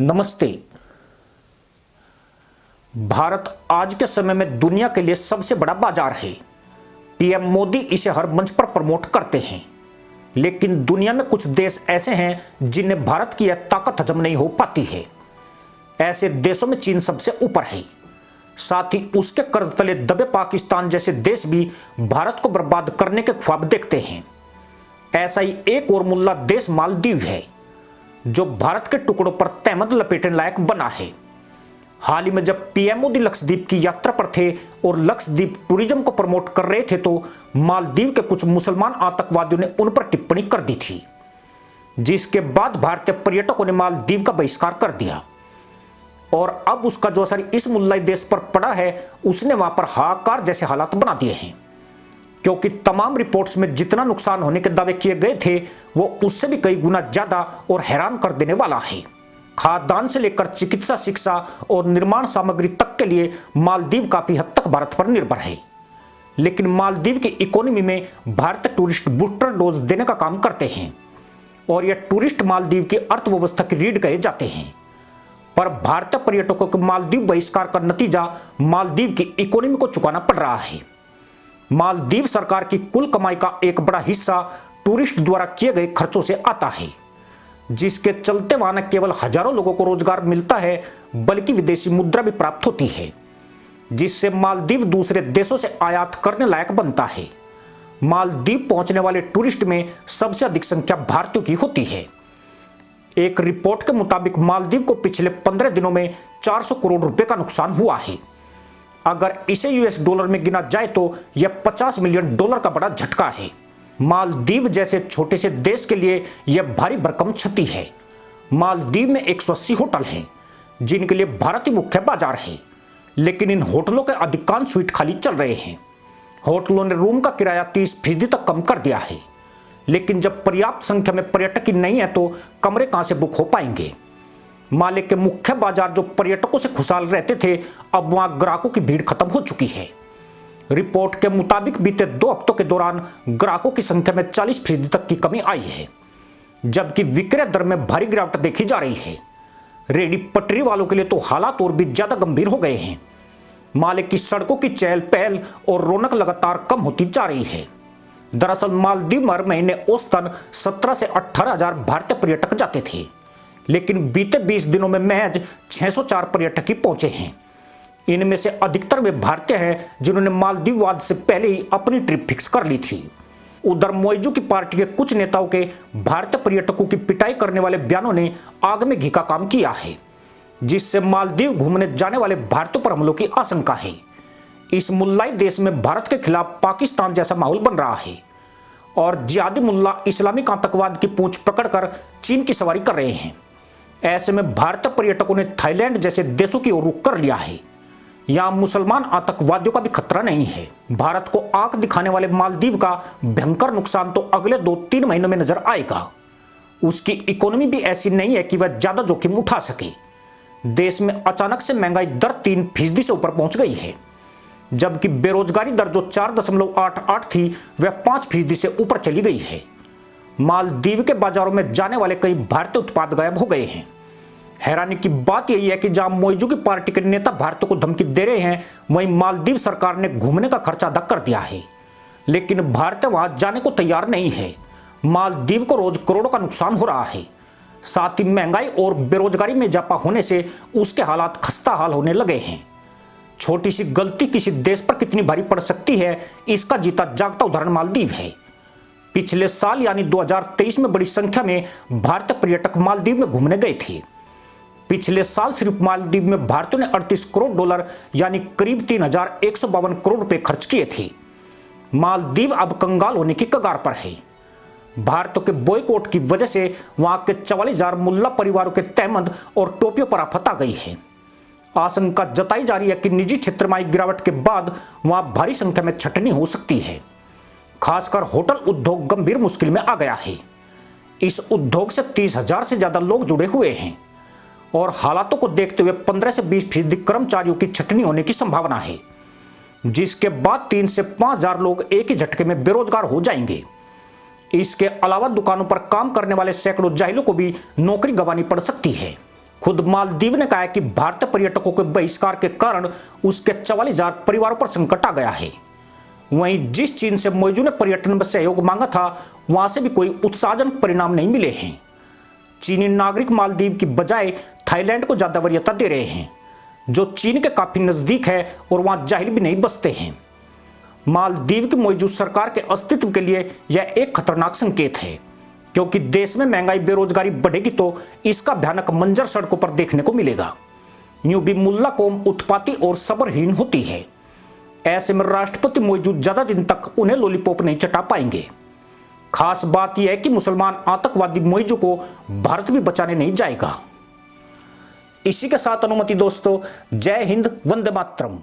नमस्ते। भारत आज के समय में दुनिया के लिए सबसे बड़ा बाजार है। पीएम मोदी इसे हर मंच पर प्रमोट करते हैं, लेकिन दुनिया में कुछ देश ऐसे हैं जिन्हें भारत की यह ताकत हजम नहीं हो पाती है। ऐसे देशों में चीन सबसे ऊपर है। साथ ही उसके कर्ज तले दबे पाकिस्तान जैसे देश भी भारत को बर्बाद करने के ख्वाब देखते हैं। ऐसा ही एक और मुल्ला देश मालदीव है, जो भारत के टुकड़ों पर तहमद लपेटने लायक बना है। हाल ही में जब पीएम मोदी लक्षद्वीप की यात्रा पर थे और लक्षद्वीप टूरिज्म को प्रमोट कर रहे थे, तो मालदीव के कुछ मुसलमान आतंकवादियों ने उन पर टिप्पणी कर दी थी, जिसके बाद भारतीय पर्यटकों ने मालदीव का बहिष्कार कर दिया। और अब उसका जो असर इस मुल्लाई देश पर पड़ा है, उसने वहां पर हाहाकार जैसे हालात बना दिए हैं, क्योंकि तमाम रिपोर्ट्स में जितना नुकसान होने के दावे किए गए थे, वो उससे भी कई गुना ज्यादा और हैरान कर देने वाला है। खाद्यान्न से लेकर चिकित्सा, शिक्षा और निर्माण सामग्री तक के लिए मालदीव काफी हद तक भारत पर निर्भर है। लेकिन मालदीव की इकोनॉमी में भारतीय टूरिस्ट बूस्टर डोज देने का काम करते हैं, और यह टूरिस्ट मालदीव की अर्थव्यवस्था की रीढ़ कहे जाते हैं। पर भारतीय पर्यटकों के मालदीव बहिष्कार का नतीजा मालदीव की इकोनॉमी को चुकाना पड़ रहा है। मालदीव सरकार की कुल कमाई का एक बड़ा हिस्सा टूरिस्ट द्वारा किए गए खर्चों से आता है, जिसके चलते वहां न केवल हजारों लोगों को रोजगार मिलता है, बल्कि विदेशी मुद्रा भी प्राप्त होती है, जिससे मालदीव दूसरे देशों से आयात करने लायक बनता है। मालदीव पहुंचने वाले टूरिस्ट में सबसे अधिक संख्या भारतीयों की होती है। एक रिपोर्ट के मुताबिक मालदीव को पिछले 15 दिनों में 400 करोड़ रुपए का नुकसान हुआ है। अगर इसे यूएस डॉलर में गिना जाए तो यह 50 मिलियन डॉलर का बड़ा झटका है। मालदीव जैसे छोटे से देश के लिए यह भारी भरकम क्षति है। मालदीव में 180 होटल हैं, जिनके लिए भारत ही मुख्य बाजार है, लेकिन इन होटलों के अधिकांश स्वीट खाली चल रहे हैं। होटलों ने रूम का किराया 30% तक कम कर दिया है, लेकिन जब पर्याप्त संख्या में पर्यटक ही नहीं है तो कमरे कहां से बुक हो पाएंगे। माले के मुख्य बाजार जो पर्यटकों से खुशहाल रहते थे, अब वहां ग्राहकों की भीड़ खत्म हो चुकी है। रिपोर्ट के मुताबिक बीते 2 हफ्तों के दौरान ग्राहकों की संख्या में 40% तक की कमी आई है, जबकि विक्रय दर में भारी गिरावट देखी जा रही है। रेडी पटरी वालों के लिए तो हालात और भी ज्यादा गंभीर हो गए हैं। माले की सड़कों की चहल पहल और रौनक लगातार कम होती जा रही है। दरअसल मालदीव में हर महीने औसतन 17 से 18 हजार भारतीय पर्यटक जाते थे, लेकिन बीते 20 दिनों में महज 604 पर्यटक ही पहुंचे हैं। इनमें से अधिकतर वे भारतीय हैं, जिन्होंने मालदीववाद से पहले ही अपनी ट्रिप फिक्स कर ली थी। उधर मौजू की पार्टी के कुछ नेताओं के भारतीय पर्यटकों की पिटाई करने वाले बयानों ने आग में घी का काम किया है, जिससे मालदीव घूमने जाने वाले भारतीयों पर हमलों की आशंका है। इस मुल्लाई देश में भारत के खिलाफ पाकिस्तान जैसा माहौल बन रहा है, और जिहादी मुल्ला इस्लामिक आतंकवाद की पूंछ पकड़कर चीन की सवारी कर रहे हैं। ऐसे में भारतीय पर्यटकों ने थाईलैंड जैसे देशों की ओर रुख कर लिया है। यहां मुसलमान आतंकवादियों का भी खतरा नहीं है। भारत को आंख दिखाने वाले मालदीव का भयंकर नुकसान तो अगले 2-3 महीनों में नजर आएगा। उसकी इकोनॉमी भी ऐसी नहीं है कि वह ज्यादा जोखिम उठा सके। देश में अचानक से महंगाई दर 3% से ऊपर पहुंच गई है, जबकि बेरोजगारी दर जो 4.88 थी, वह 5% से ऊपर चली गई है। मालदीव के बाजारों में जाने वाले कई भारतीय उत्पाद गायब हो गए हैं। हैरानी की बात यही है कि जहां मौजू की पार्टी के नेता भारतीयों को धमकी दे रहे हैं, वहीं मालदीव सरकार ने घूमने का खर्चा अदा कर दिया है, लेकिन भारतीय वहां जाने को तैयार नहीं है। मालदीव को रोज करोड़ों का नुकसान हो रहा है। साथ ही महंगाई और बेरोजगारी में इजाफा होने से उसके हालात खस्ता हाल होने लगे हैं। छोटी सी गलती किसी देश पर कितनी भारी पड़ सकती है, इसका जीता जागता उदाहरण मालदीव है। पिछले साल यानी 2023 में बड़ी संख्या में भारतीय पर्यटक मालदीव में घूमने गए थे। पिछले साल सिर्फ मालदीव में भारतीयों ने 38 करोड़ डॉलर यानी करीब 3152 करोड़ रुपए खर्च किए थे। मालदीव अब कंगाल होने की कगार पर है। भारतीयों के बॉयकॉट की वजह से वहां के 44,000 मुल्ला परिवारों के तहमद और टोपियों पर आफत आ गई है। आशंका जताई जा रही है कि निजी क्षेत्र में आई गिरावट के बाद वहां भारी संख्या में छटनी हो सकती है। खासकर होटल उद्योग गंभीर मुश्किल में आ गया है। इस उद्योग से 30,000 से ज्यादा लोग जुड़े हुए हैं, और हालातों को देखते हुए 15 से 20% कर्मचारियों की छटनी होने की संभावना है, जिसके बाद 3 से 5,000 लोग एक ही झटके में बेरोजगार हो जाएंगे। इसके अलावा दुकानों पर काम करने वाले सैकड़ों जाहिलों को भी नौकरी गंवानी पड़ सकती है। खुद मालदीव ने कहा है कि भारतीय पर्यटकों के बहिष्कार के कारण उसके 44,000 परिवारों पर संकट आ गया है। वहीं जिस चीन से मौजू ने पर्यटन में सहयोग मांगा था, वहां से भी कोई उत्साहजनक परिणाम नहीं मिले हैं। चीनी नागरिक मालदीव की बजाय थाईलैंड को ज्यादा वरीयता दे रहे हैं, जो चीन के काफी नजदीक है और वहां जाहिल भी नहीं बसते हैं। मालदीव की मौजूद सरकार के अस्तित्व के लिए यह एक खतरनाक संकेत है, क्योंकि देश में महंगाई बेरोजगारी बढ़ेगी तो इसका भयानक मंजर सड़कों पर देखने को मिलेगा। यूं भी मुल्ला कौम उत्पाती और सब्रहीन होती है। ऐसे में राष्ट्रपति मौजूद ज्यादा दिन तक उन्हें लॉलीपॉप नहीं चटा पाएंगे। खास बात यह है कि मुसलमान आतंकवादी मौजू को भारत भी बचाने नहीं जाएगा। इसी के साथ अनुमति दोस्तों, जय हिंद, वंदे मातरम।